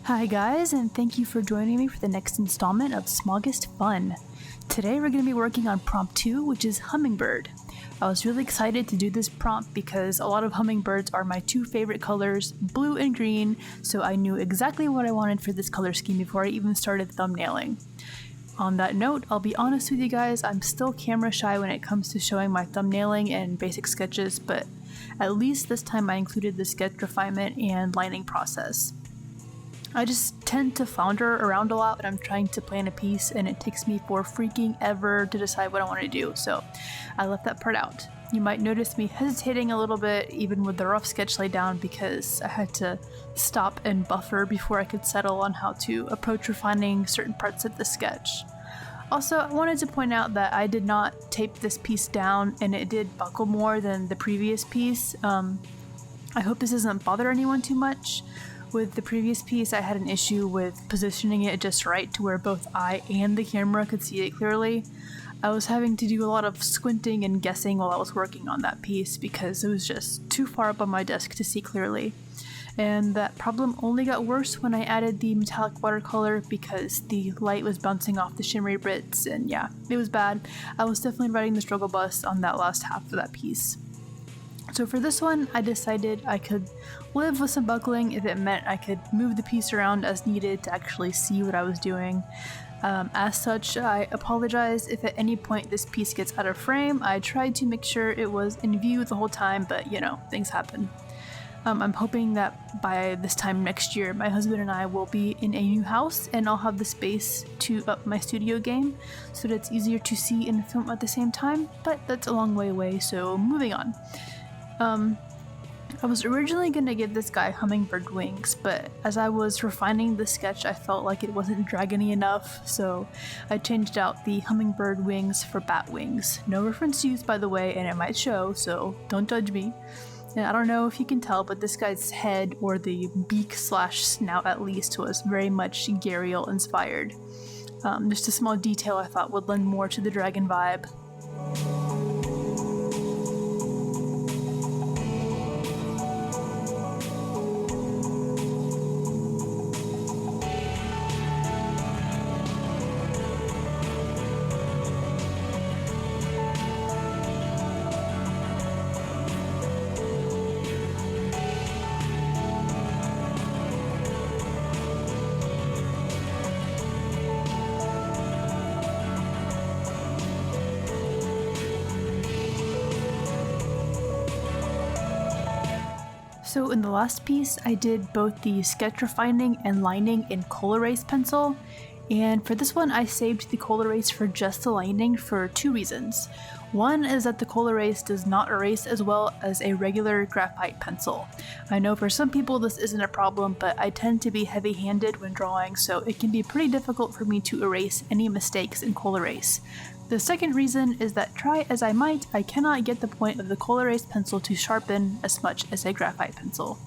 Hi guys, and thank you for joining me for the next installment of Smaugust Fun. Today we're going to be working on prompt 2, which is Hummingbird. I was really excited to do this prompt because a lot of hummingbirds are my two favorite colors, blue and green, so I knew exactly what I wanted for this color scheme before I even started thumbnailing. On that note, I'll be honest with you guys, I'm still camera shy when it comes to showing my thumbnailing and basic sketches, but at least this time I included the sketch refinement and lining process. I just tend to flounder around a lot when I'm trying to plan a piece, and it takes me for freaking ever to decide what I want to do, so I left that part out. You might notice me hesitating a little bit even with the rough sketch laid down because I had to stop and buffer before I could settle on how to approach refining certain parts of the sketch. Also, I wanted to point out that I did not tape this piece down and it did buckle more than the previous piece. I hope this doesn't bother anyone too much. With the previous piece, I had an issue with positioning it just right to where both I and the camera could see it clearly. I was having to do a lot of squinting and guessing while I was working on that piece because it was just too far up on my desk to see clearly. And that problem only got worse when I added the metallic watercolor because the light was bouncing off the shimmery bits, and yeah, it was bad. I was definitely riding the struggle bus on that last half of that piece. So for this one, I decided I could live with some buckling if it meant I could move the piece around as needed to actually see what I was doing. As such, I apologize if at any point this piece gets out of frame. I tried to make sure it was in view the whole time, but you know, things happen. I'm hoping that by this time next year, my husband and I will be in a new house and I'll have the space to up my studio game so that it's easier to see and film at the same time, but that's a long way away, so moving on. I was originally going to give this guy hummingbird wings, but as I was refining the sketch, I felt like it wasn't dragony enough, so I changed out the hummingbird wings for bat wings. No reference used, by the way, and it might show, so don't judge me. And I don't know if you can tell, but this guy's head, or the beak/snout at least, was very much Gharial inspired. Just a small detail I thought would lend more to the dragon vibe. So in the last piece, I did both the sketch refining and lining in coal erase pencil, and for this one I saved the coal erase for just the lining for two reasons. One is that the coal erase does not erase as well as a regular graphite pencil. I know for some people this isn't a problem, but I tend to be heavy-handed when drawing, so it can be pretty difficult for me to erase any mistakes in coal erase. The second reason is that try as I might, I cannot get the point of the coal erase pencil to sharpen as much as a graphite pencil.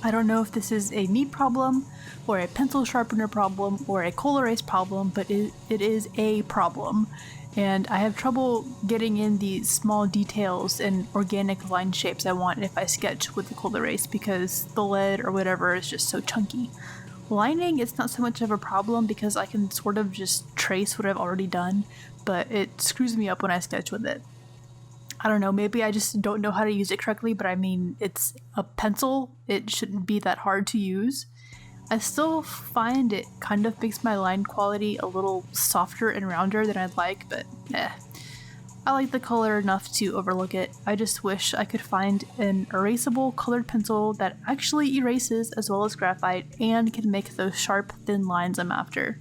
I don't know if this is a me problem, or a pencil sharpener problem, or a coal erase problem, but it is a problem. And I have trouble getting in the small details and organic line shapes I want if I sketch with the coal erase because the lead or whatever is just so chunky. Lining, it's not so much of a problem because I can sort of just trace what I've already done, but it screws me up when I sketch with it. I don't know, maybe I just don't know how to use it correctly, but I mean, it's a pencil, it shouldn't be that hard to use. I still find it kind of makes my line quality a little softer and rounder than I'd like, but I like the color enough to overlook it. I just wish I could find an erasable colored pencil that actually erases as well as graphite and can make those sharp, thin lines I'm after.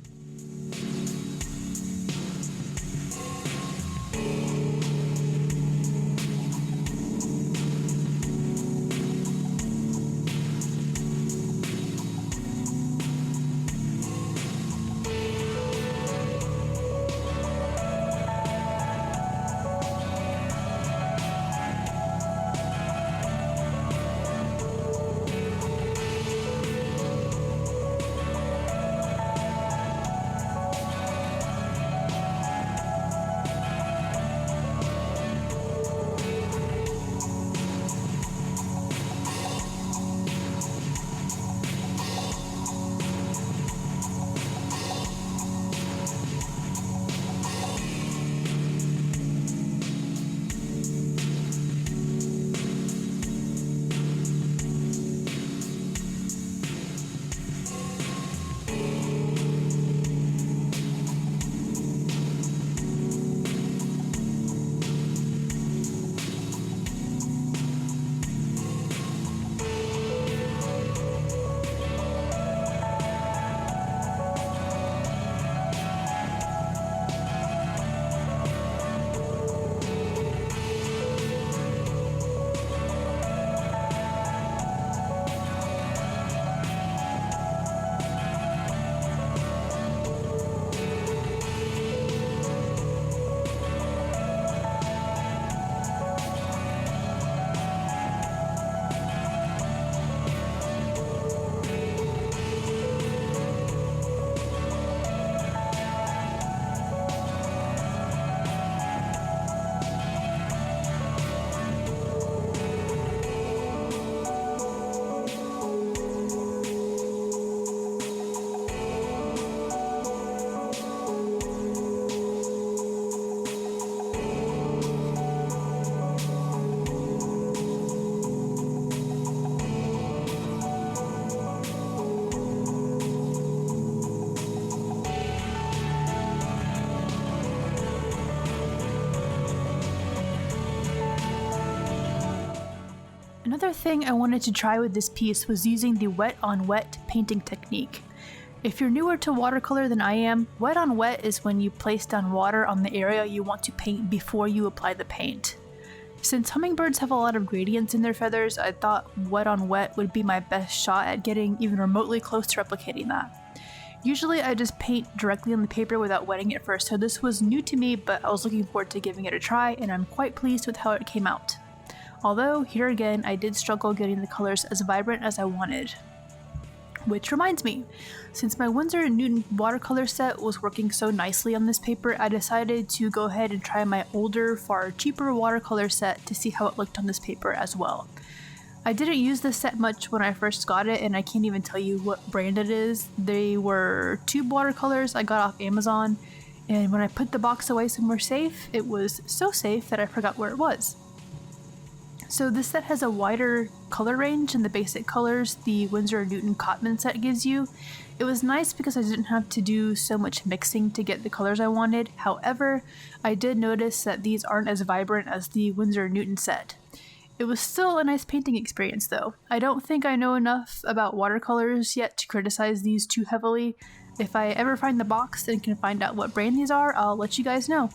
Another thing I wanted to try with this piece was using the wet on wet painting technique. If you're newer to watercolor than I am, wet on wet is when you place down water on the area you want to paint before you apply the paint. Since hummingbirds have a lot of gradients in their feathers, I thought wet on wet would be my best shot at getting even remotely close to replicating that. Usually I just paint directly on the paper without wetting it first, so this was new to me, but I was looking forward to giving it a try, and I'm quite pleased with how it came out. Although, here again, I did struggle getting the colors as vibrant as I wanted. Which reminds me, since my Winsor & Newton watercolor set was working so nicely on this paper, I decided to go ahead and try my older, far cheaper watercolor set to see how it looked on this paper as well. I didn't use this set much when I first got it, and I can't even tell you what brand it is. They were tube watercolors I got off Amazon, and when I put the box away somewhere safe, it was so safe that I forgot where it was. So this set has a wider color range than the basic colors the Winsor & Newton Cotman set gives you. It was nice because I didn't have to do so much mixing to get the colors I wanted. However, I did notice that these aren't as vibrant as the Winsor & Newton set. It was still a nice painting experience though. I don't think I know enough about watercolors yet to criticize these too heavily. If I ever find the box and can find out what brand these are, I'll let you guys know.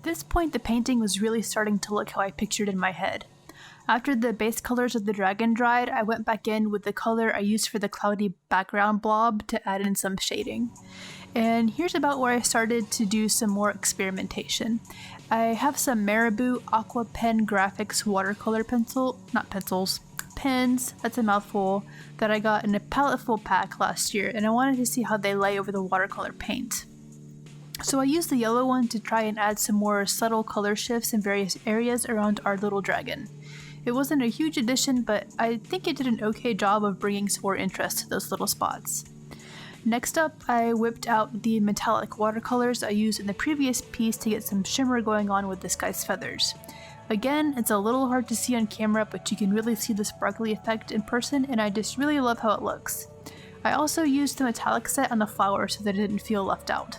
this point, the painting was really starting to look how I pictured in my head. After the base colors of the dragon dried, I went back in with the color I used for the cloudy background blob to add in some shading. And here's about where I started to do some more experimentation. I have some Marabou Aqua Pen Graphics watercolor pens, that's a mouthful, that I got in a paleteful pack last year, and I wanted to see how they lay over the watercolor paint. So I used the yellow one to try and add some more subtle color shifts in various areas around our little dragon. It wasn't a huge addition, but I think it did an okay job of bringing some more interest to those little spots. Next up, I whipped out the metallic watercolors I used in the previous piece to get some shimmer going on with this guy's feathers. Again, it's a little hard to see on camera, but you can really see the sparkly effect in person, and I just really love how it looks. I also used the metallic set on the flower so that it didn't feel left out.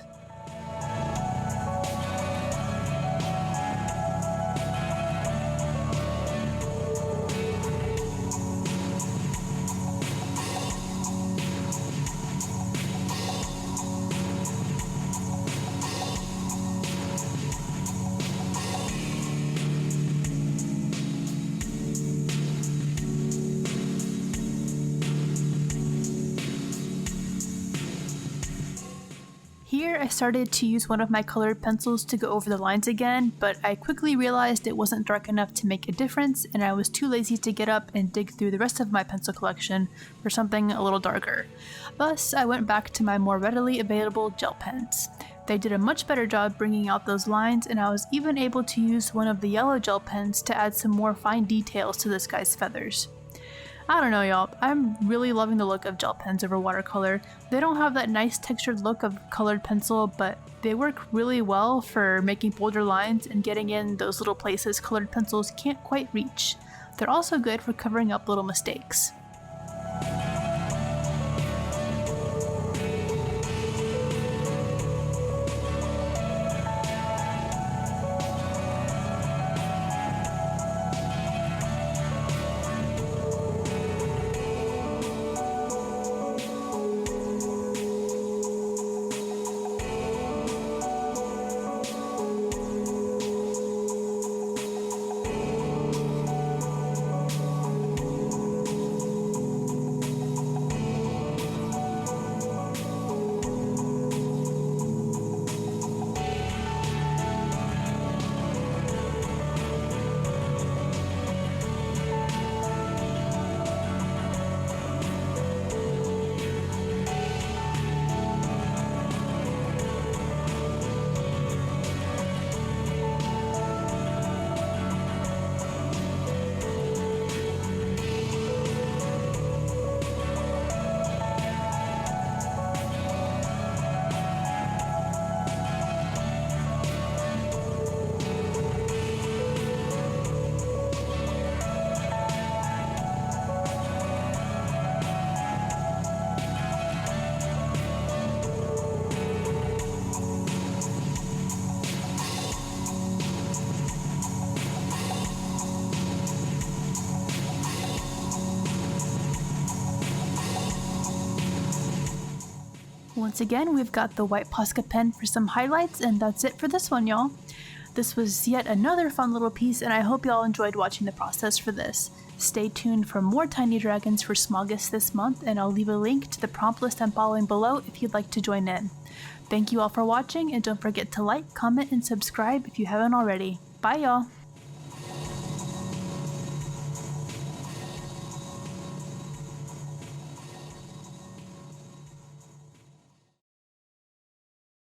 Here I started to use one of my colored pencils to go over the lines again, but I quickly realized it wasn't dark enough to make a difference, and I was too lazy to get up and dig through the rest of my pencil collection for something a little darker. Thus, I went back to my more readily available gel pens. They did a much better job bringing out those lines, and I was even able to use one of the yellow gel pens to add some more fine details to this guy's feathers. I don't know, y'all, I'm really loving the look of gel pens over watercolor. They don't have that nice textured look of colored pencil, but they work really well for making bolder lines and getting in those little places colored pencils can't quite reach. They're also good for covering up little mistakes. Once again, we've got the white Posca pen for some highlights, and that's it for this one, y'all. This was yet another fun little piece, and I hope y'all enjoyed watching the process for this. Stay tuned for more tiny dragons for Smaugust this month, and I'll leave a link to the prompt list I'm following below if you'd like to join in. Thank you all for watching, and don't forget to like, comment, and subscribe if you haven't already. Bye, y'all!